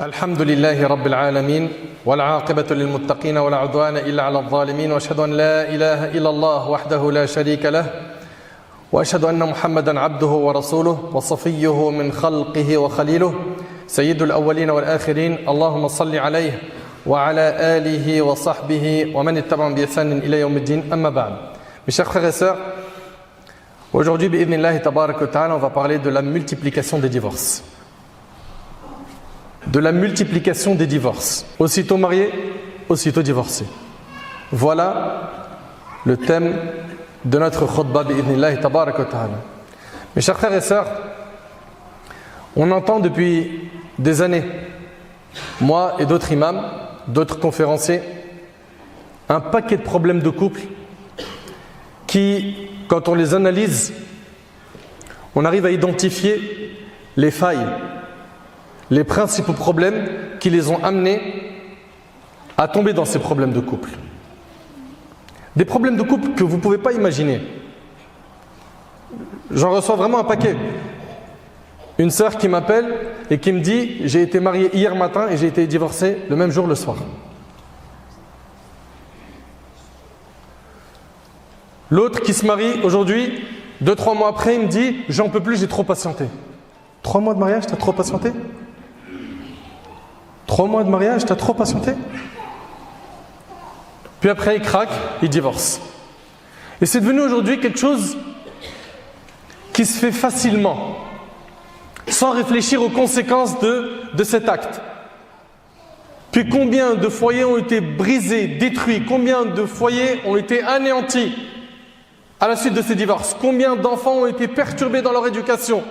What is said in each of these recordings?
الحمد لله رب العالمين والعاقبة للمتقين ولا عدوان إلا على الظالمين وأشهد أن لا إله إلا الله وحده لا شريك له وأشهد أن محمدا عبده ورسوله وصفيه من خلقه وخليله سيد الأولين والآخرين اللهم صل عليه وعلى آله وصحبه ومن اتبعهم بإحسان إلى يوم الدين أما بعد. Mes chers frères et sœurs, aujourd'hui bi'idhnillahi tabarak wa ta'ala, on va parler de la multiplication des divorces. De la multiplication des divorces. Aussitôt marié, aussitôt divorcé. Voilà le thème de notre khutbah bi'idhnillahi tabarak wa ta'ala. Mes chers frères et sœurs, on entend depuis des années, moi et d'autres imams, d'autres conférenciers, un paquet de problèmes de couple qui, quand on les analyse, on arrive à identifier les failles, les principaux problèmes qui les ont amenés à tomber dans ces problèmes de couple. Des problèmes de couple que vous ne pouvez pas imaginer. J'en reçois vraiment un paquet. Une sœur qui m'appelle et qui me dit « J'ai été mariée hier matin et j'ai été divorcée le même jour le soir. » L'autre qui se marie aujourd'hui, 2-3 mois après, il me dit « J'en peux plus, j'ai trop patienté. » 3 mois de mariage, t'as trop patienté? 3 mois de mariage, t'as trop patienté? Puis après, il craque, il divorce. Et c'est devenu aujourd'hui quelque chose qui se fait facilement, sans réfléchir aux conséquences de cet acte. Puis combien de foyers ont été brisés, détruits? Combien de foyers ont été anéantis à la suite de ces divorces? Combien d'enfants ont été perturbés dans leur éducation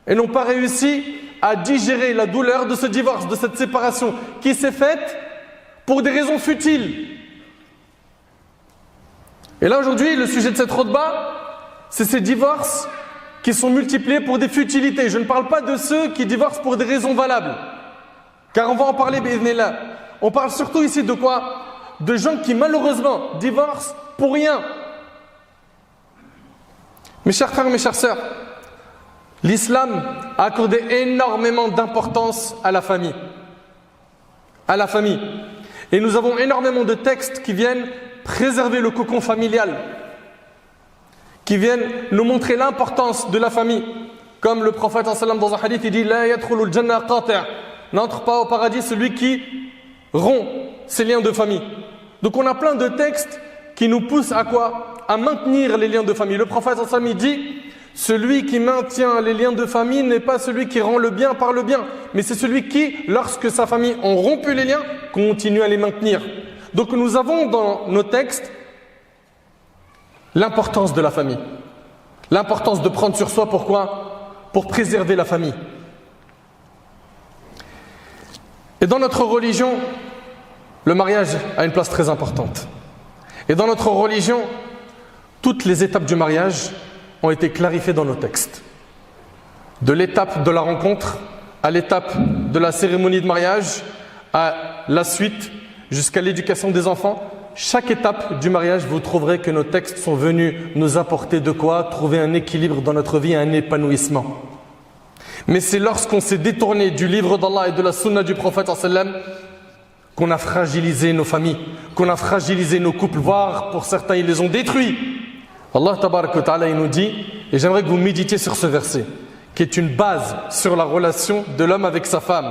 et n'ont pas réussi à digérer la douleur de ce divorce, de cette séparation qui s'est faite pour des raisons futiles. Et là aujourd'hui, le sujet de cette khutbah, c'est ces divorces qui sont multipliés pour des futilités. Je ne parle pas de ceux qui divorcent pour des raisons valables, car on va en parler bi'idhnillah. On parle surtout ici de quoi? De gens qui malheureusement divorcent pour rien. Mes chers frères, mes chères sœurs, l'islam a accordé énormément d'importance à la famille. À la famille. Et nous avons énormément de textes qui viennent préserver le cocon familial, qui viennent nous montrer l'importance de la famille. Comme le prophète dans un hadith, il dit « La yadkhulul jannah qati'. N'entre pas au paradis celui qui rompt ses liens de famille. » Donc on a plein de textes qui nous poussent à quoi? À maintenir les liens de famille. Le prophète il dit « Celui qui maintient les liens de famille n'est pas celui qui rend le bien par le bien, mais c'est celui qui, lorsque sa famille a rompu les liens, continue à les maintenir. » Donc nous avons dans nos textes l'importance de la famille. L'importance de prendre sur soi, pourquoi? Pour préserver la famille. Et dans notre religion, le mariage a une place très importante. Et dans notre religion, toutes les étapes du mariage ont été clarifiées dans nos textes. De l'étape de la rencontre à l'étape de la cérémonie de mariage, à la suite, jusqu'à l'éducation des enfants. Chaque étape du mariage, vous trouverez que nos textes sont venus nous apporter de quoi? Trouver un équilibre dans notre vie, un épanouissement. Mais c'est lorsqu'on s'est détourné du livre d'Allah et de la sunna du prophète qu'on a fragilisé nos familles, qu'on a fragilisé nos couples, voire pour certains ils les ont détruits. Allah tabarak wa ta'ala il nous dit, et j'aimerais que vous méditiez sur ce verset, qui est une base sur la relation de l'homme avec sa femme.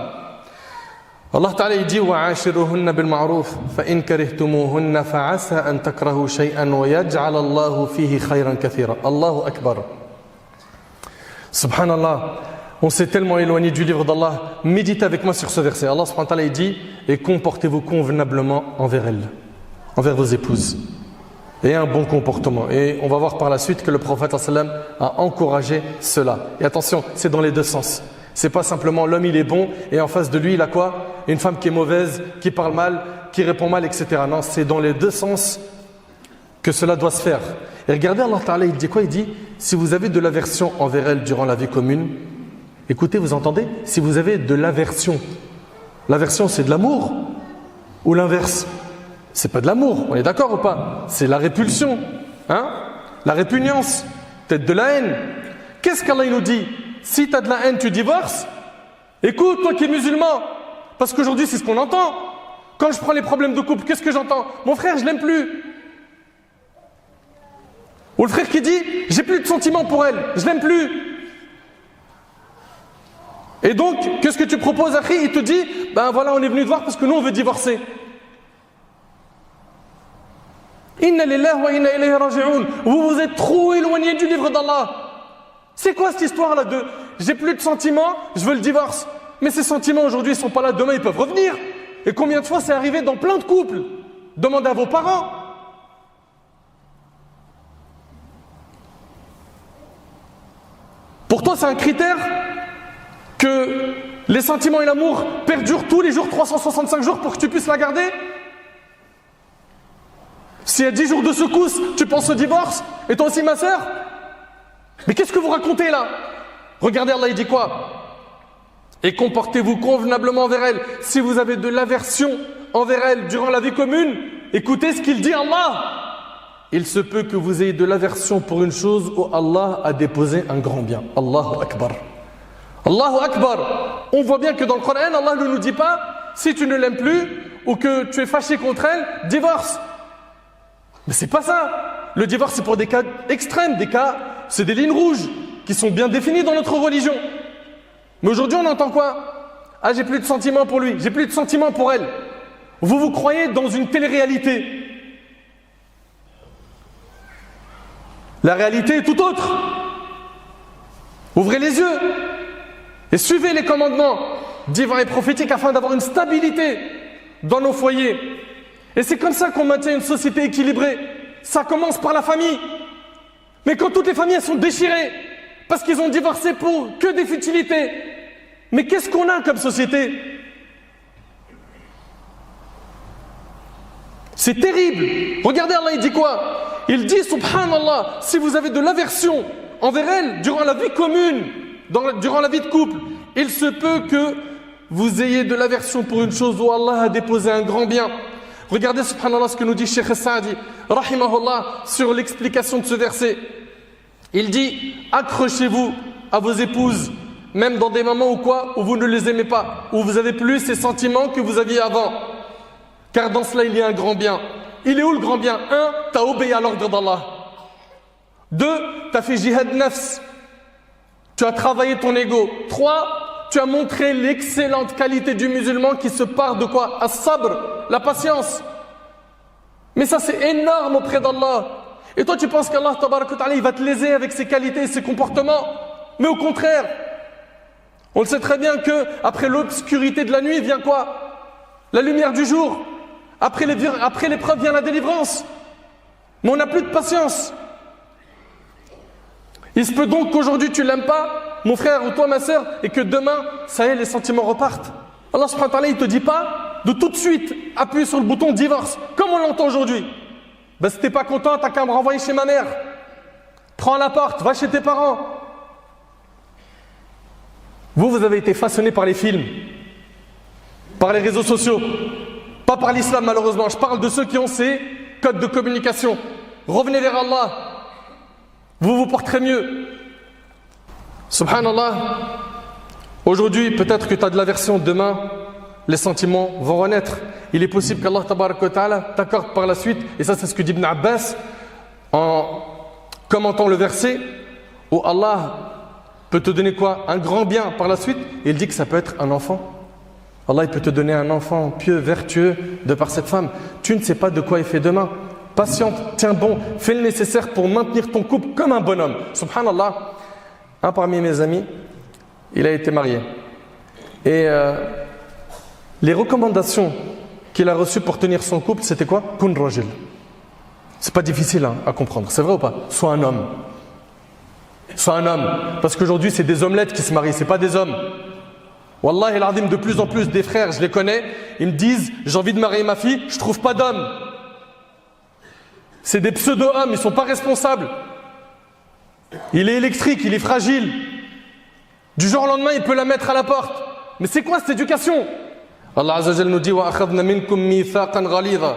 Allah Ta'ala dit وَعَاشِرُهُنَّ بِالْمَعْرُوفِ فَإِنْ كَرِهْتُمُوهُنَّ فَعَسَىٰ أَنْ تَكْرَهُوا شَيْئًا وَيَجْعَلَ اللَّهُ فِيهِ خَيْرًا كَثِيرًا. Allahu Akbar. Subhanallah, on s'est tellement éloigné du livre d'Allah. Méditez avec moi sur ce verset. Allah subhanahu wa ta'ala dit et comportez-vous convenablement envers elles, envers vos épouses, et un bon comportement. Et on va voir par la suite que le prophète a encouragé cela. Et attention, c'est dans les deux sens. C'est pas simplement l'homme il est bon et en face de lui il a quoi? Une femme qui est mauvaise, qui parle mal, qui répond mal, etc. Non, c'est dans les deux sens que cela doit se faire. Et regardez Allah Ta'ala, il dit quoi? Il dit si vous avez de l'aversion envers elle durant la vie commune, écoutez, vous entendez? Si vous avez de l'aversion, l'aversion c'est de l'amour ou l'inverse? C'est pas de l'amour, on est d'accord ou pas? C'est la répulsion, hein? La répugnance, peut-être de la haine. Qu'est-ce qu'Allah nous dit? Si tu as de la haine, tu divorces. Écoute, toi qui es musulman, Parce qu'aujourd'hui, c'est ce qu'on entend. Quand je prends les problèmes de couple, qu'est-ce que j'entends? Mon frère, je l'aime plus. Ou le frère qui dit, j'ai plus de sentiments pour elle, je l'aime plus. Et donc, qu'est-ce que tu proposes, Akhi? Il te dit, ben voilà, on est venu te voir parce que nous, on veut divorcer. Inna lillahi wa inna ilayhi raji'un. Vous vous êtes trop éloigné du livre d'Allah. C'est quoi cette histoire-là de j'ai plus de sentiments, je veux le divorce? Mais ces sentiments aujourd'hui ils sont pas là, demain ils peuvent revenir. Et combien de fois c'est arrivé dans plein de couples? Demandez à vos parents. Pour toi c'est un critère que les sentiments et l'amour perdurent tous les jours, 365 jours pour que tu puisses la garder? S'il y a 10 jours de secousse, tu penses au divorce? Et toi aussi ma sœur? Mais qu'est-ce que vous racontez là? Regardez, Allah il dit quoi? Et comportez-vous convenablement envers elle. Si vous avez de l'aversion envers elle durant la vie commune, écoutez ce qu'il dit Allah. Il se peut que vous ayez de l'aversion pour une chose où Allah a déposé un grand bien. Allahu Akbar. Allahu Akbar. On voit bien que dans le Coran, Allah ne nous dit pas, si tu ne l'aimes plus ou que tu es fâché contre elle, divorce. Mais c'est pas ça. Le divorce c'est pour des cas extrêmes, des cas, c'est des lignes rouges qui sont bien définies dans notre religion. Mais aujourd'hui on entend quoi? Ah, j'ai plus de sentiments pour lui, j'ai plus de sentiments pour elle. Vous vous croyez dans une télé-réalité. La réalité est tout autre. Ouvrez les yeux et suivez les commandements divins et prophétiques afin d'avoir une stabilité dans nos foyers. Et c'est comme ça qu'on maintient une société équilibrée. Ça commence par la famille. Mais quand toutes les familles elles sont déchirées parce qu'ils ont divorcé pour que des futilités, mais qu'est-ce qu'on a comme société? C'est terrible. Regardez, Allah il dit quoi? Il dit, subhanallah, si vous avez de l'aversion envers elle durant la vie commune, durant la vie de couple, il se peut que vous ayez de l'aversion pour une chose où Allah a déposé un grand bien. Regardez, subhanallah, ce que nous dit Cheikh Saadi, rahimahullah, sur l'explication de ce verset. Il dit, accrochez-vous à vos épouses, même dans des moments où quoi, où vous ne les aimez pas, où vous avez plus ces sentiments que vous aviez avant. Car dans cela, il y a un grand bien. Il est où le grand bien? 1, tu as obéi à l'ordre d'Allah. 2, tu as fait jihad nafs. Tu as travaillé ton ego. 3, tu as montré l'excellente qualité du musulman qui se part de quoi? As-sabr, la patience. Mais ça c'est énorme auprès d'Allah. Et toi tu penses qu'Allah il va te léser avec ses qualités et ses comportements? Mais au contraire, on le sait très bien que après l'obscurité de la nuit vient quoi? La lumière du jour. Après l'épreuve vient la délivrance. Mais on n'a plus de patience. Il se peut donc qu'aujourd'hui tu l'aimes pas, mon frère ou toi ma soeur, et que demain, ça y est, les sentiments repartent. Allah subhanahu wa ta'ala, il te dit pas de tout de suite appuyer sur le bouton divorce, comme on l'entend aujourd'hui. Ben si t'es pas content, t'as qu'à me renvoyer chez ma mère. Prends la porte, va chez tes parents. Vous avez été façonné par les films, par les réseaux sociaux, pas par l'islam malheureusement. Je parle de ceux qui ont ces codes de communication. Revenez vers Allah. Vous vous porterez mieux. Subhanallah. Aujourd'hui, peut-être que tu as de l'aversion. Demain, les sentiments vont renaître. Il est possible qu'Allah ta'ala t'accorde par la suite, et ça c'est ce que dit Ibn Abbas en commentant le verset, où Allah peut te donner quoi? Un grand bien par la suite. Et il dit que ça peut être un enfant. Allah il peut te donner un enfant pieux, vertueux de par cette femme. Tu ne sais pas de quoi il fait demain. Patiente, tiens bon, fais le nécessaire pour maintenir ton couple comme un bonhomme. Subhanallah, un parmi mes amis, il a été marié. Et les recommandations qu'il a reçues pour tenir son couple, c'était quoi? Kun rajul. C'est pas difficile à comprendre, c'est vrai ou pas? Sois un homme. Sois un homme. Parce qu'aujourd'hui, c'est des omelettes qui se marient, c'est pas des hommes. Wallahi al-azim, de plus en plus des frères, je les connais, ils me disent, j'ai envie de marier ma fille, je trouve pas d'homme. C'est des pseudo-hommes, ils ne sont pas responsables. Il est électrique, il est fragile. Du jour au lendemain, il peut la mettre à la porte. Mais c'est quoi cette éducation? Allah Azza wa Jalla nous dit wa akhadna minkum mithaqan ghalidha,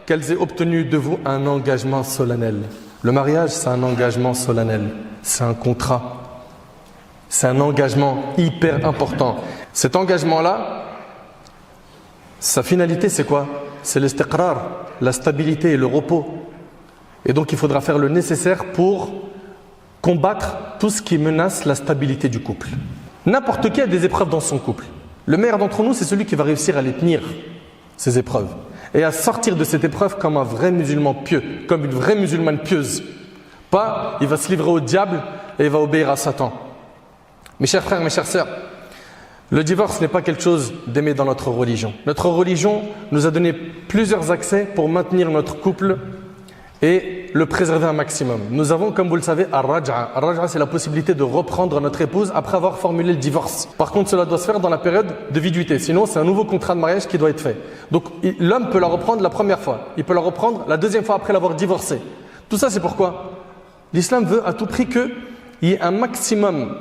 qu'elles aient obtenu de vous un engagement solennel. Le mariage, c'est un engagement solennel. C'est un contrat. C'est un engagement hyper important. Cet engagement-là, Sa finalité, c'est quoi? C'est l'istiqrar, la stabilité et le repos. Et donc, il faudra faire le nécessaire pour combattre tout ce qui menace la stabilité du couple. N'importe qui a des épreuves dans son couple. Le meilleur d'entre nous, c'est celui qui va réussir à les tenir, ces épreuves, et à sortir de cette épreuve comme un vrai musulman pieux, comme une vraie musulmane pieuse. Pas, il va se livrer au diable et il va obéir à Satan. Mes chers frères, mes chères sœurs, le divorce n'est pas quelque chose d'aimé dans notre religion. Notre religion nous a donné plusieurs accès pour maintenir notre couple et le préserver un maximum. Nous avons, comme vous le savez, Ar-Raj'a. Ar-Raj'a, c'est la possibilité de reprendre notre épouse après avoir formulé le divorce. Par contre, cela doit se faire dans la période de viduité. Sinon, c'est un nouveau contrat de mariage qui doit être fait. Donc, l'homme peut la reprendre la première fois. Il peut la reprendre la deuxième fois après l'avoir divorcée. Tout ça, c'est pourquoi l'islam veut à tout prix qu'il y ait un maximum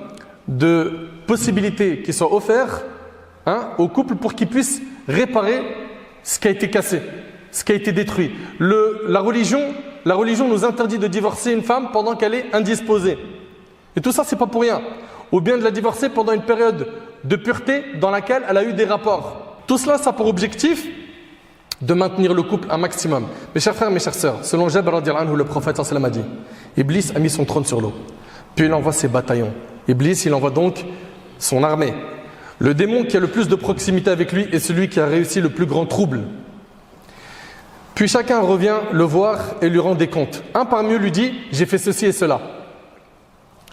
de possibilités qui soient offertes au couple pour qu'il puisse réparer ce qui a été cassé, ce qui a été détruit. La religion nous interdit de divorcer une femme pendant qu'elle est indisposée. Et tout ça, c'est pas pour rien. Ou bien de la divorcer pendant une période de pureté dans laquelle elle a eu des rapports. Tout cela, ça a pour objectif de maintenir le couple un maximum. Mes chers frères, mes chères sœurs, selon Jabir radhiyallahu anhu, le prophète sallallahu alayhi wa sallam a dit, Iblis a mis son trône sur l'eau. Puis il envoie ses bataillons. Iblis, il envoie donc son armée. Le démon qui a le plus de proximité avec lui est celui qui a réussi le plus grand trouble. Puis chacun revient le voir et lui rend des comptes. Un parmi eux lui dit « j'ai fait ceci et cela ».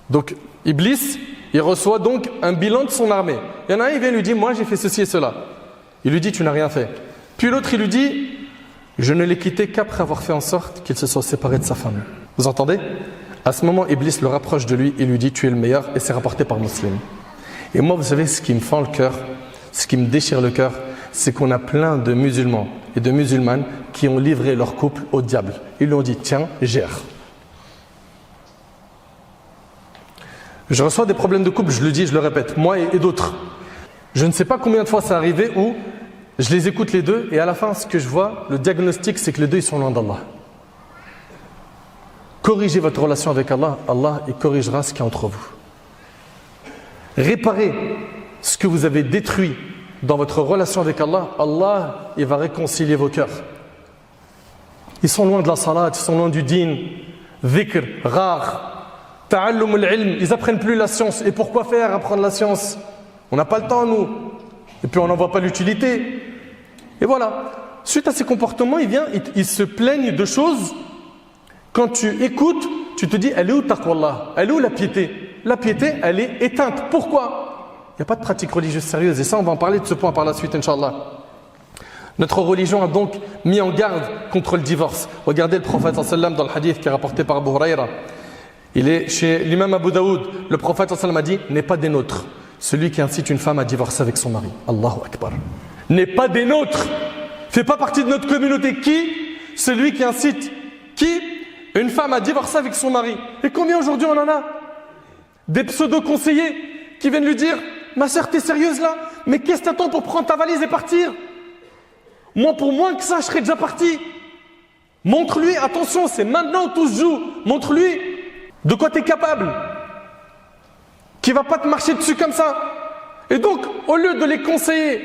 Donc Iblis, il reçoit donc un bilan de son armée. Il y en a un, il vient lui dire « moi j'ai fait ceci et cela ». Il lui dit « tu n'as rien fait ». Puis l'autre, il lui dit « je ne l'ai quitté qu'après avoir fait en sorte qu'il se soit séparé de sa femme ». Vous entendez? À ce moment, Iblis le rapproche de lui et lui dit « tu es le meilleur » et c'est rapporté par Muslim. Et moi, vous savez, ce qui me fend le cœur, ce qui me déchire le cœur, c'est qu'on a plein de musulmans et de musulmanes qui ont livré leur couple au diable. Ils lui ont dit, tiens, gère. Je reçois des problèmes de couple, je le dis, je le répète, moi et d'autres. Je ne sais pas combien de fois ça arrivé où je les écoute les deux et à la fin, ce que je vois, le diagnostic, c'est que les deux, ils sont loin d'Allah. Corrigez votre relation avec Allah, Allah, il corrigera ce qu'il y a entre vous. Réparez ce que vous avez détruit dans votre relation avec Allah, Allah, il va réconcilier vos cœurs. Ils sont loin de la salat, ils sont loin du din, dhikr, rare, ta'allum al-ilm, ils apprennent plus la science. Et pourquoi faire apprendre la science? On n'a pas le temps, nous. Et puis on n'en voit pas l'utilité. Et voilà. Suite à ces comportements, ils se plaignent de choses. Quand tu écoutes, tu te dis, elle est où taqwallah? Elle est où la piété? La piété, elle est éteinte. Pourquoi? Il n'y a pas de pratique religieuse sérieuse. Et ça, on va en parler de ce point par la suite, Inch'Allah. Notre religion a donc mis en garde contre le divorce. Regardez le prophète sallam dans le hadith qui est rapporté par Abu Huraira. Il est chez l'imam Abu Daoud. Le prophète sallam a dit, n'est pas des nôtres celui qui incite une femme à divorcer avec son mari. Allahu Akbar. N'est pas des nôtres. Fait pas partie de notre communauté. Qui? Celui qui incite une femme à divorcer avec son mari. Et combien aujourd'hui on en a? Des pseudo-conseillers qui viennent lui dire, ma sœur, t'es sérieuse là? Mais qu'est-ce que t'attends pour prendre ta valise et partir? Moi, pour moins que ça, je serais déjà parti. Montre-lui, attention, c'est maintenant tout se joue. Montre-lui de quoi t'es capable. Qui va pas te marcher dessus comme ça. Et donc, au lieu de les conseiller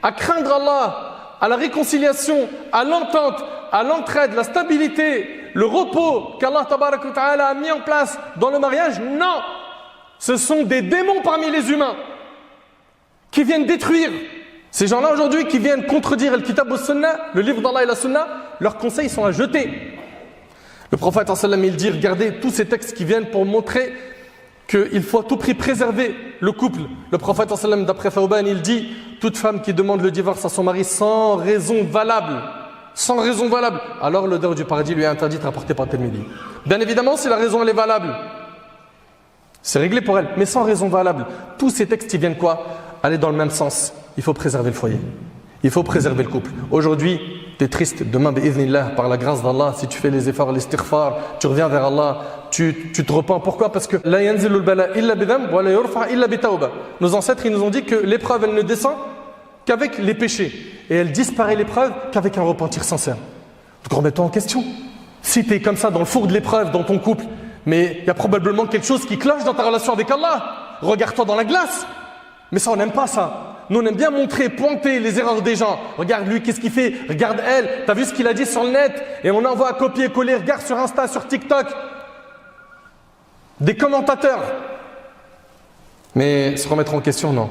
à craindre Allah, à la réconciliation, à l'entente, à l'entraide, la stabilité, le repos qu'Allah tabarak wa ta'ala a mis en place dans le mariage, non! Ce sont des démons parmi les humains qui viennent détruire. Ces gens-là aujourd'hui qui viennent contredire le Kitab wa Sunnah, le livre d'Allah et la Sunnah, leurs conseils sont à jeter. Le prophète sallam il dit, regardez tous ces textes qui viennent pour montrer qu'il faut à tout prix préserver le couple. Le prophète sallam d'après Thawban il dit, toute femme qui demande le divorce à son mari sans raison valable, alors l'odeur du paradis lui est interdite, rapportée par Tirmidhi. Bien évidemment, si la raison elle est valable, c'est réglé pour elle, mais sans raison valable. Tous ces textes ils viennent quoi? Aller dans le même sens. Il faut préserver le foyer. Il faut préserver le couple. Aujourd'hui, tu es triste. Demain, bi'idhnillah, par la grâce d'Allah, si tu fais les efforts, l'istighfar, tu reviens vers Allah, tu te repens. Pourquoi? Parce que la yanzilul bala illa bidam wa la yurfa illa bitawba. Nos ancêtres, ils nous ont dit que l'épreuve, elle ne descend qu'avec les péchés. Et elle disparaît l'épreuve qu'avec un repentir sincère. Donc remets-toi en question. Si tu es comme ça dans le four de l'épreuve, dans ton couple, mais il y a probablement quelque chose qui cloche dans ta relation avec Allah. Regarde-toi dans la glace. Mais ça, on n'aime pas ça. Nous, on aime bien montrer, pointer les erreurs des gens. Regarde lui, qu'est-ce qu'il fait? Regarde elle. T'as vu ce qu'il a dit sur le net? Et on envoie à copier-coller. Regarde sur Insta, sur TikTok. Des commentateurs. Mais se remettre en question, non.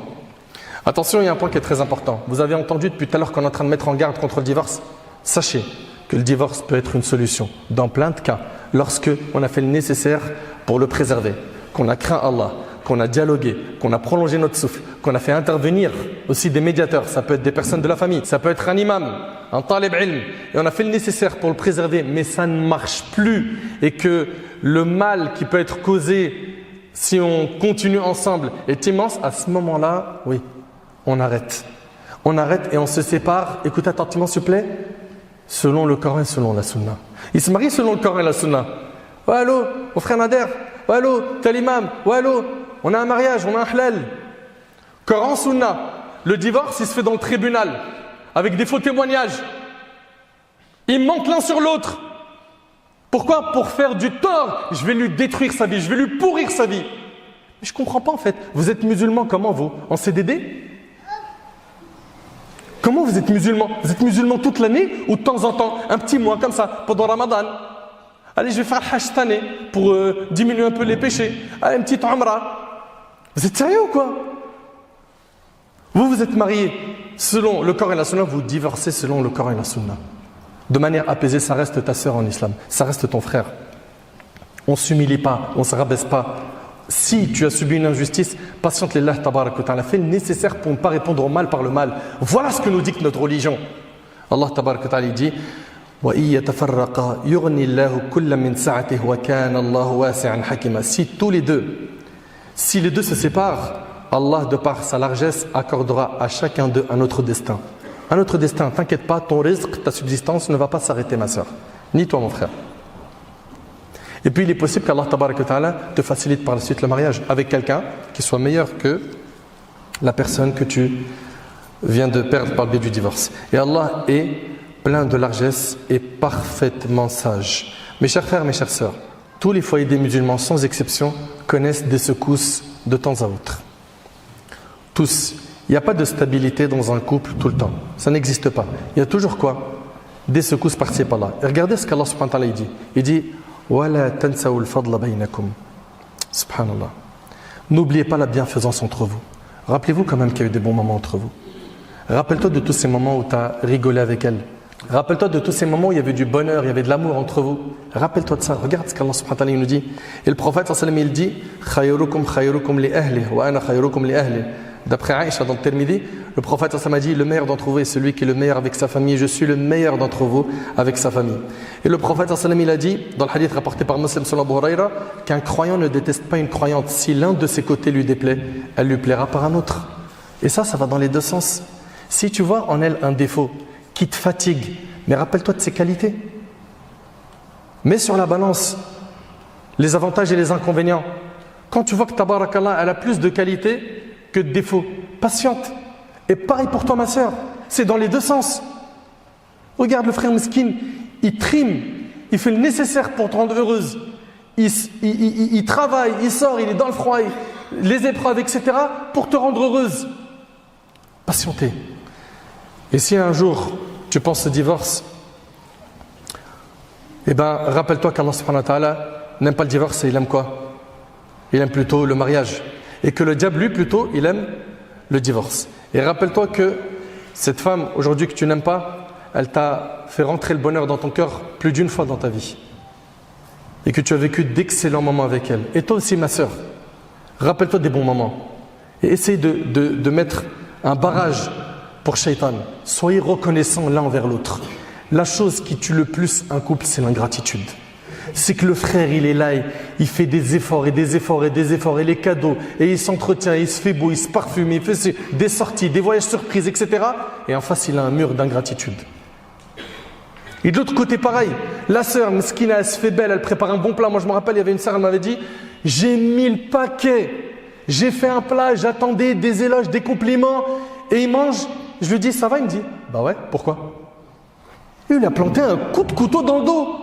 Attention, il y a un point qui est très important. Vous avez entendu depuis tout à l'heure qu'on est en train de mettre en garde contre le divorce. Sachez que le divorce peut être une solution dans plein de cas. Lorsque on a fait le nécessaire pour le préserver, qu'on a craint Allah, qu'on a dialogué, qu'on a prolongé notre souffle, qu'on a fait intervenir aussi des médiateurs, ça peut être des personnes de la famille, ça peut être un imam, un talib ilm, et on a fait le nécessaire pour le préserver, mais ça ne marche plus, et que le mal qui peut être causé si on continue ensemble est immense, à ce moment-là, oui, on arrête. On arrête et on se sépare, écoutez attentivement s'il vous plaît, selon le Coran et selon la Sunna. Ils se marient selon le Coran et la Sunna. Ouais, allô, mon frère Nader. Ouais, allô, t'es l'imam. Ouais, allô, on a un mariage, on a un halal. Coran, Sunna. Le divorce, il se fait dans le tribunal, avec des faux témoignages. Ils mentent l'un sur l'autre. Pourquoi? Pour faire du tort. Je vais lui détruire sa vie, je vais lui pourrir sa vie. Mais je ne comprends pas en fait. Vous êtes musulman comment vous? En CDD? Comment vous êtes musulman? Vous êtes musulman toute l'année ou de temps en temps? Un petit mois comme ça, pendant Ramadan. Allez, je vais faire le hajj cette année pour diminuer un peu les péchés. Allez, une petite umrah. Vous êtes sérieux ou quoi? Vous êtes mariés selon le Coran et la Sunna, vous divorcez selon le Coran et la Sunna. De manière apaisée, ça reste ta sœur en islam. Ça reste ton frère. On ne s'humilie pas, on ne se rabaisse pas. Si tu as subi une injustice, patiente lillah tabarak wa ta'ala, fais le nécessaire pour ne pas répondre au mal par le mal. Voilà ce que nous dit notre religion. Allah tabarak wa ta'ala dit si les deux se séparent, Allah de par sa largesse accordera à chacun d'eux un autre destin. Un autre destin, t'inquiète pas, ton rizq, ta subsistance ne va pas s'arrêter ma soeur, ni toi mon frère. Et puis il est possible qu'Allah tabarak wa ta'ala te facilite par la suite le mariage avec quelqu'un qui soit meilleur que la personne que tu viens de perdre par le biais du divorce. Et Allah est plein de largesse et parfaitement sage. Mes chers frères, mes chères sœurs, tous les foyers des musulmans sans exception connaissent des secousses de temps à autre. Tous. Il n'y a pas de stabilité dans un couple tout le temps. Ça n'existe pas. Il y a toujours quoi? Des secousses par-ci par-là. Et regardez ce qu'Allah subhanahu wa ta'ala dit. Il dit وَلَا تَنْسَوُا الْفَضْلَ بَيْنَكُمْ. Subhanallah. N'oubliez pas la bienfaisance entre vous. Rappelez-vous quand même qu'il y a eu des bons moments entre vous. Rappelle-toi de tous ces moments où tu as rigolé avec elle. Rappelle-toi de tous ces moments où il y avait du bonheur, il y avait de l'amour entre vous. Rappelle-toi de ça. Regarde ce qu'Allah subhanahu wa ta'ala nous dit. Et le prophète sallallahu alayhi wa sallam, il dit خَيْرُكُمْ خَيْرُكُمْ لِأَهْلِهِ وَأَنَا خَيْرُكُمْ لِأَهْلِهِ. D'après Aïcha dans le Tirmidhi, le prophète sallallahu alayhi wa sallam a dit le meilleur d'entre vous est celui qui est le meilleur avec sa famille. Je suis le meilleur d'entre vous avec sa famille. Et le prophète sallallahu alayhi wa sallam, il a dit dans le hadith rapporté par Muslim selon Abu Huraira qu'un croyant ne déteste pas une croyante. Si l'un de ses côtés lui déplaît, elle lui plaira par un autre. Et ça va dans les deux sens. Si tu vois en elle un défaut qui te fatigue, mais rappelle-toi de ses qualités. Mets sur la balance les avantages et les inconvénients. Quand tu vois que tabarakallah, elle a plus de qualités que de défauts, patiente. Et pareil pour toi ma soeur, c'est dans les deux sens. Regarde le frère meskin, il trime, il fait le nécessaire pour te rendre heureuse. Il travaille, il sort, il est dans le froid, les épreuves, etc. pour te rendre heureuse. Patientez. Et si un jour tu penses au divorce, eh bien rappelle-toi qu'Allah subhanahu wa ta'ala n'aime pas le divorce et il aime quoi? Il aime plutôt le mariage. Et que le diable, lui, plutôt, il aime le divorce. Et rappelle-toi que cette femme, aujourd'hui, que tu n'aimes pas, elle t'a fait rentrer le bonheur dans ton cœur plus d'une fois dans ta vie. Et que tu as vécu d'excellents moments avec elle. Et toi aussi, ma sœur, rappelle-toi des bons moments. Et essaye de mettre un barrage pour Shaitan. Soyez reconnaissants l'un envers l'autre. La chose qui tue le plus un couple, c'est l'ingratitude. C'est que le frère, il est là, il fait des efforts et des efforts et des efforts et les cadeaux, et il s'entretient, il se fait beau, il se parfume, il fait des sorties, des voyages surprises, etc. Et en face, il a un mur d'ingratitude. Et de l'autre côté, pareil, la sœur, Meskina, elle se fait belle, elle prépare un bon plat. Moi, je me rappelle, il y avait une sœur, elle m'avait dit j'ai mis le paquet, j'ai fait un plat, j'attendais des éloges, des compliments, et il mange. Je lui dis ça va? Il me dit bah ouais, pourquoi? Il lui a planté un coup de couteau dans le dos.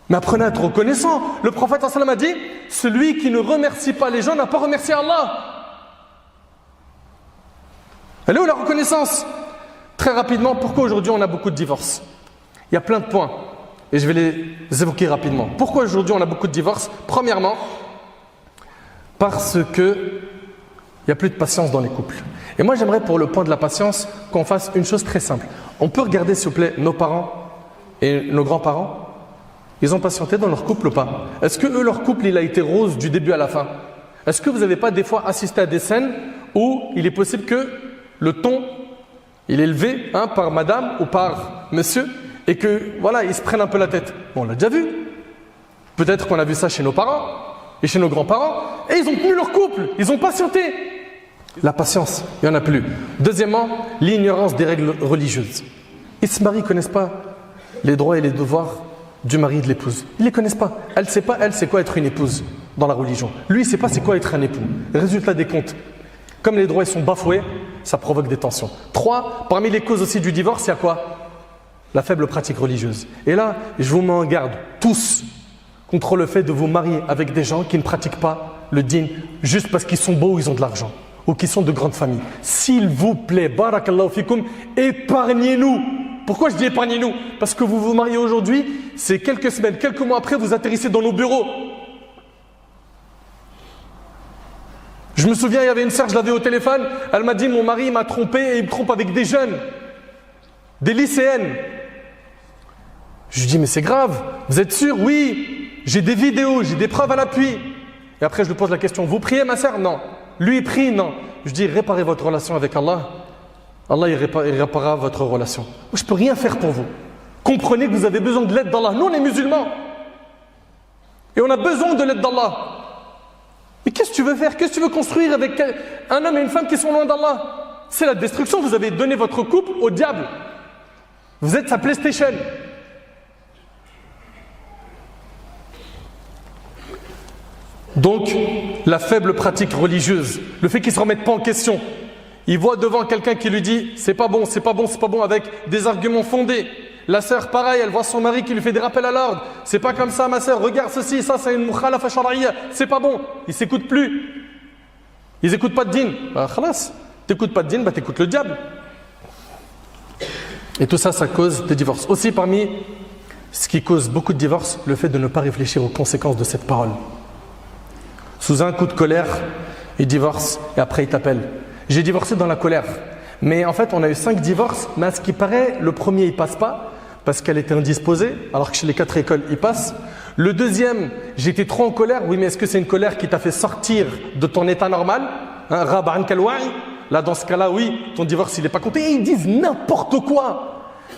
Mais apprenez à être reconnaissant. Le prophète sallam a dit celui qui ne remercie pas les gens n'a pas remercié Allah. Elle est où la reconnaissance? Très rapidement, pourquoi aujourd'hui on a beaucoup de divorces? Il y a plein de points et je vais les évoquer rapidement. Pourquoi aujourd'hui on a beaucoup de divorces? Premièrement, parce que il n'y a plus de patience dans les couples. Et moi j'aimerais pour le point de la patience qu'on fasse une chose très simple. On peut regarder s'il vous plaît nos parents et nos grands-parents. Ils ont patienté dans leur couple ou pas? Est-ce que eux, leur couple il a été rose du début à la fin? Est-ce que vous n'avez pas des fois assisté à des scènes où il est possible que le ton il est élevé par madame ou par monsieur et que voilà ils se prennent un peu la tête? Bon, on l'a déjà vu. Peut-être qu'on a vu ça chez nos parents et chez nos grands-parents et ils ont tenu leur couple, ils ont patienté. La patience, il n'y en a plus. Deuxièmement, l'ignorance des règles religieuses. Ils se marient, ils ne connaissent pas les droits et les devoirs du mari et de l'épouse. Ils ne les connaissent pas. Elle ne sait pas, elle, c'est quoi être une épouse dans la religion. Lui, il ne sait pas c'est quoi être un époux. Résultat des comptes, comme les droits ils sont bafoués, ça provoque des tensions. 3, parmi les causes aussi du divorce, il y a quoi? La faible pratique religieuse. Et là, je vous mets en garde, tous, contre le fait de vous marier avec des gens qui ne pratiquent pas le din juste parce qu'ils sont beaux ou ils ont de l'argent ou qu'ils sont de grandes familles. S'il vous plaît, barakallahu fikoum, épargnez-nous. Pourquoi je dis épargnez-nous? Parce que vous vous mariez aujourd'hui, c'est quelques semaines, quelques mois après, vous atterrissez dans nos bureaux. Je me souviens, il y avait une sœur, je l'avais au téléphone, elle m'a dit mon mari m'a trompé et il me trompe avec des jeunes, des lycéennes. Je lui dis mais c'est grave, vous êtes sûr? Oui, j'ai des vidéos, j'ai des preuves à l'appui. Et après je lui pose la question, vous priez ma sœur? Non. Lui il prie? Non. Je dis réparez votre relation avec Allah. Allah il réparera votre relation. Je ne peux rien faire pour vous. Comprenez que vous avez besoin de l'aide d'Allah. Nous on est musulmans. Et on a besoin de l'aide d'Allah. Mais qu'est-ce que tu veux faire? Qu'est-ce que tu veux construire avec un homme et une femme qui sont loin d'Allah? C'est la destruction. Vous avez donné votre couple au diable. Vous êtes sa PlayStation. Donc, la faible pratique religieuse, le fait qu'ils ne se remettent pas en question. Il voit devant quelqu'un qui lui dit c'est pas bon, c'est pas bon, c'est pas bon, avec des arguments fondés. La sœur, pareil, elle voit son mari qui lui fait des rappels à l'ordre. C'est pas comme ça, ma sœur, regarde ceci, ça c'est une mukhalafa shar'iyya, c'est pas bon. Ils s'écoutent plus. Ils n'écoutent pas de din. Bah, khalas, t'écoutes pas de din, bah t'écoutes le diable. Et tout ça, ça cause des divorces. Aussi, parmi ce qui cause beaucoup de divorces, le fait de ne pas réfléchir aux conséquences de cette parole. Sous un coup de colère, il divorce et après il t'appelle. J'ai divorcé dans la colère. Mais en fait, on a eu 5 divorces, mais à ce qui paraît, le premier, il passe pas parce qu'elle était indisposée, alors que chez les 4 écoles, il passe. Le deuxième, j'étais trop en colère. Oui, mais est-ce que c'est une colère qui t'a fait sortir de ton état normal? Rab'an kalwa'i. Là, dans ce cas-là, oui, ton divorce, il n'est pas compté. Et ils disent n'importe quoi.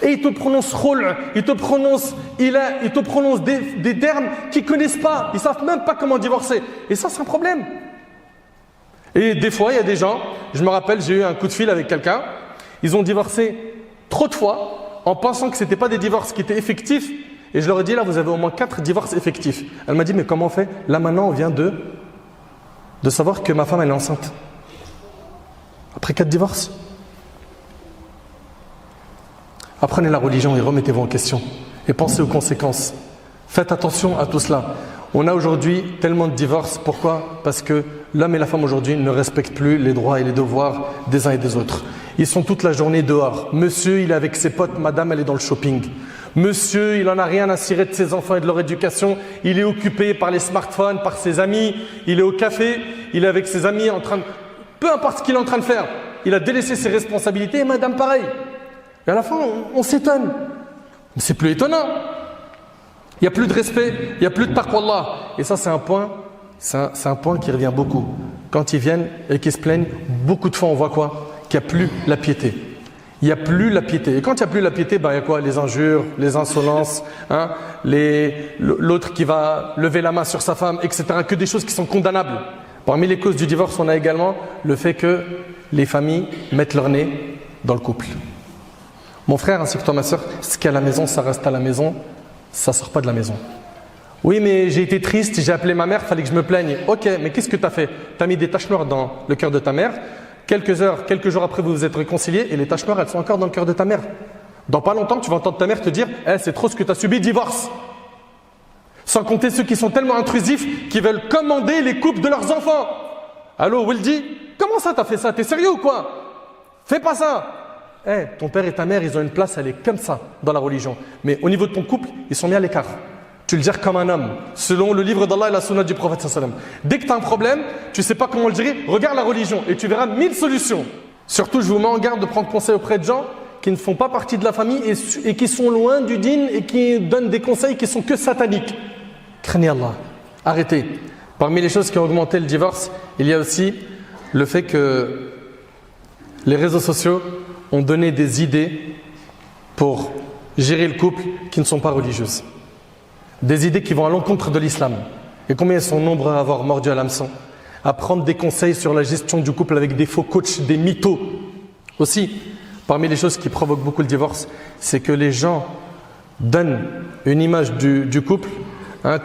Et ils te prononcent khul', ils te prononcent ila, ils te prononcent des termes qu'ils ne connaissent pas. Ils ne savent même pas comment divorcer. Et ça, c'est un problème. Et des fois, il y a des gens, je me rappelle, j'ai eu un coup de fil avec quelqu'un, ils ont divorcé trop de fois en pensant que ce n'étaient pas des divorces qui étaient effectifs. Et je leur ai dit, là, vous avez au moins 4 divorces effectifs. Elle m'a dit, mais comment on fait? Là, maintenant, on vient de savoir que ma femme, elle est enceinte. Après 4 divorces. Apprenez la religion et remettez-vous en question. Et pensez aux conséquences. Faites attention à tout cela. On a aujourd'hui tellement de divorces. Pourquoi? Parce que l'homme et la femme aujourd'hui ne respectent plus les droits et les devoirs des uns et des autres. Ils sont toute la journée dehors. Monsieur, il est avec ses potes. Madame, elle est dans le shopping. Monsieur, il n'en a rien à cirer de ses enfants et de leur éducation. Il est occupé par les smartphones, par ses amis. Il est au café. Il est avec ses amis en train de... Peu importe ce qu'il est en train de faire. Il a délaissé ses responsabilités. Et madame, pareil. Et à la fin, on s'étonne. Mais c'est plus étonnant. Il n'y a plus de respect, il n'y a plus de taqwallah. Et ça, c'est un point qui revient beaucoup. Quand ils viennent et qu'ils se plaignent, beaucoup de fois, on voit quoi? Qu'il n'y a plus la piété. Il n'y a plus la piété. Et quand il n'y a plus la piété, il y a quoi? Les injures, les insolences, l'autre qui va lever la main sur sa femme, etc. Que des choses qui sont condamnables. Parmi les causes du divorce, on a également le fait que les familles mettent leur nez dans le couple. Mon frère ainsi que toi, ma soeur, ce qui est à la maison, ça reste à la maison, ça ne sort pas de la maison. Oui, mais j'ai été triste, j'ai appelé ma mère, il fallait que je me plaigne. Ok, mais qu'est-ce que tu as fait? Tu as mis des taches noires dans le cœur de ta mère. Quelques jours après, vous vous êtes réconciliés et les taches noires, elles sont encore dans le cœur de ta mère. Dans pas longtemps, tu vas entendre ta mère te dire c'est trop ce que tu as subi, divorce. Sans compter ceux qui sont tellement intrusifs qui veulent commander les couples de leurs enfants. Allô, Wildy? Comment ça t'as fait ça? T'es sérieux ou quoi? Fais pas ça. Ton père et ta mère, ils ont une place, elle est comme ça dans la religion. Mais au niveau de ton couple, ils sont mis à l'écart. Tu le gères comme un homme, selon le livre d'Allah et la sunna du prophète sallam. Dès que tu as un problème, tu ne sais pas comment le gérer, regarde la religion et tu verras 1000 solutions. Surtout, je vous mets en garde de prendre conseil auprès de gens qui ne font pas partie de la famille et qui sont loin du dîn et qui donnent des conseils qui sont que sataniques. Craignez Allah. Arrêtez. Parmi les choses qui ont augmenté le divorce, il y a aussi le fait que les réseaux sociaux ont donné des idées pour gérer le couple qui ne sont pas religieuses. Des idées qui vont à l'encontre de l'islam. Et combien ils sont nombreux à avoir mordu à l'hameçon, à prendre des conseils sur la gestion du couple avec des faux coachs, des mythos. Aussi, parmi les choses qui provoquent beaucoup le divorce, c'est que les gens donnent une image du couple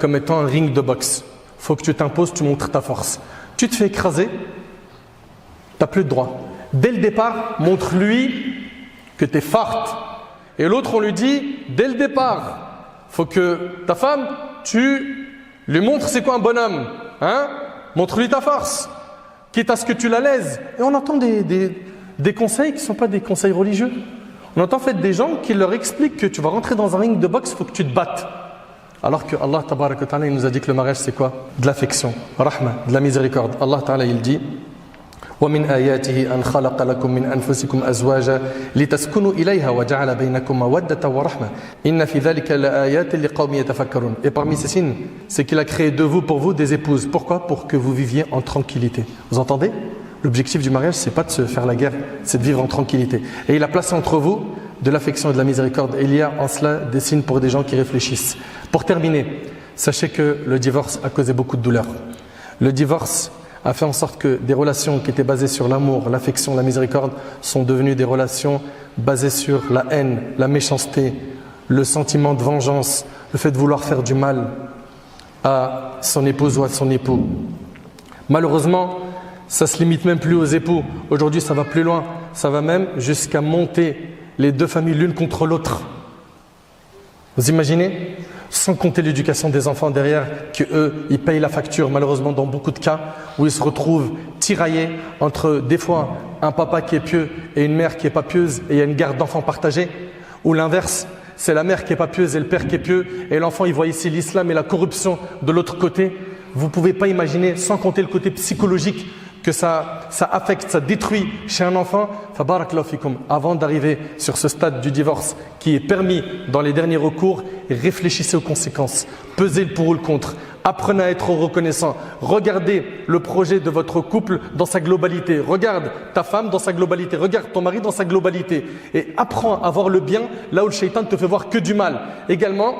comme étant un ring de boxe. Il faut que tu t'imposes, tu montres ta force. Tu te fais écraser, tu n'as plus de droit. Dès le départ, montre-lui que tu es forte. Et l'autre, on lui dit, dès le départ, il faut que ta femme, tu lui montres c'est quoi un bonhomme. Montre-lui ta force, quitte à ce que tu la lèses. Et on entend des conseils qui ne sont pas des conseils religieux. On entend en fait des gens qui leur expliquent que tu vas rentrer dans un ring de boxe, il faut que tu te battes. Alors que Allah tabaraka wa ta'ala, il nous a dit que le mariage c'est quoi? De l'affection, rahma, de la miséricorde. Allah ta'ala il dit وَمِنْ آيَاتِهِ أَنْ خَلَقَ لَكُم مِّنْ أَنفُسِكُمْ أَزْوَاجًا لِتَسْكُنُوا إِلَيْهَا وَجَعَلَ بَيْنَكُم مَّوَدَّةً وَرَحْمَةً إِنَّ فِي ذَلِكَ لَآيَاتٍ لِقَوْمٍ يَتَفَكَّرُونَ. Et parmi ces signes, c'est qu'il a créé de vous pour vous des épouses. Pourquoi? Pour que vous viviez en tranquillité. Vous entendez? L'objectif du mariage, c'est pas de se faire la guerre, c'est de vivre en tranquillité. Et il a placé entre vous de l'affection et de la miséricorde. Et il y a en cela des signes pour des gens qui réfléchissent. Pour terminer, sachez que le divorce a causé beaucoup de douleur. Le divorce a fait en sorte que des relations qui étaient basées sur l'amour, l'affection, la miséricorde sont devenues des relations basées sur la haine, la méchanceté, le sentiment de vengeance, le fait de vouloir faire du mal à son épouse ou à son époux. Malheureusement, ça ne se limite même plus aux époux. Aujourd'hui, ça va plus loin. Ça va même jusqu'à monter les deux familles l'une contre l'autre. Vous imaginez? Sans compter l'éducation des enfants derrière, qu'eux, ils payent la facture, malheureusement dans beaucoup de cas, où ils se retrouvent tiraillés entre des fois un papa qui est pieux et une mère qui n'est pas pieuse, et il y a une garde d'enfants partagée, ou l'inverse, c'est la mère qui n'est pas pieuse et le père qui est pieux, et l'enfant il voit ici l'islam et la corruption de l'autre côté. Vous ne pouvez pas imaginer, sans compter le côté psychologique, que ça affecte, ça détruit chez un enfant. Fabarakallahu fikum. Avant d'arriver sur ce stade du divorce qui est permis dans les derniers recours, réfléchissez aux conséquences, pesez le pour ou le contre, apprenez à être reconnaissant, regardez le projet de votre couple dans sa globalité, regarde ta femme dans sa globalité, regarde ton mari dans sa globalité et apprends à voir le bien là où le shaitan ne te fait voir que du mal. Également,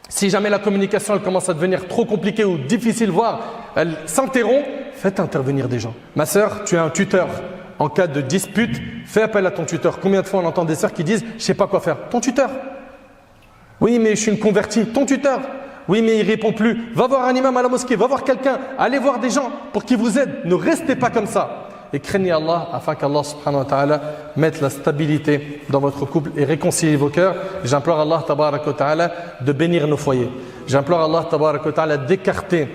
si jamais la communication elle commence à devenir trop compliquée ou difficile, voire elle s'interrompt, faites intervenir des gens. Ma sœur, tu as un tuteur. En cas de dispute, fais appel à ton tuteur. Combien de fois on entend des sœurs qui disent « je ne sais pas quoi faire ». Ton tuteur. Oui, mais je suis une convertie. Ton tuteur. Oui, mais il ne répond plus. Va voir un imam à la mosquée, va voir quelqu'un. Allez voir des gens pour qu'ils vous aident. Ne restez pas comme ça. Et craignez Allah afin qu'Allah subhanahu wa ta'ala mette la stabilité dans votre couple et réconcilie vos cœurs. J'implore Allah tabaraka wa ta'ala de bénir nos foyers. J'implore Allah tabaraka wa ta'ala d'écarter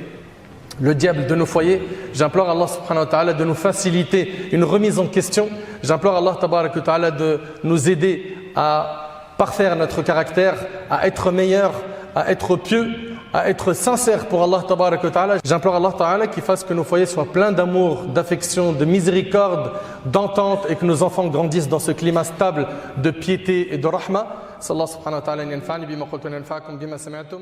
le diable de nos foyers. J'implore Allah subhanahu wa ta'ala de nous faciliter une remise en question. J'implore Allah tabaraka wa ta'ala de nous aider à parfaire notre caractère, à être meilleur, à être pieux, à être sincère pour Allah tabaraka wa ta'ala. J'implore Allah ta'ala qu'il fasse que nos foyers soient pleins d'amour, d'affection, de miséricorde, d'entente et que nos enfants grandissent dans ce climat stable de piété et de rahma. Sallallahu subhanahu wa ta'ala yanfa'ni bima qultu wa yanfa'akum bima sami'tum.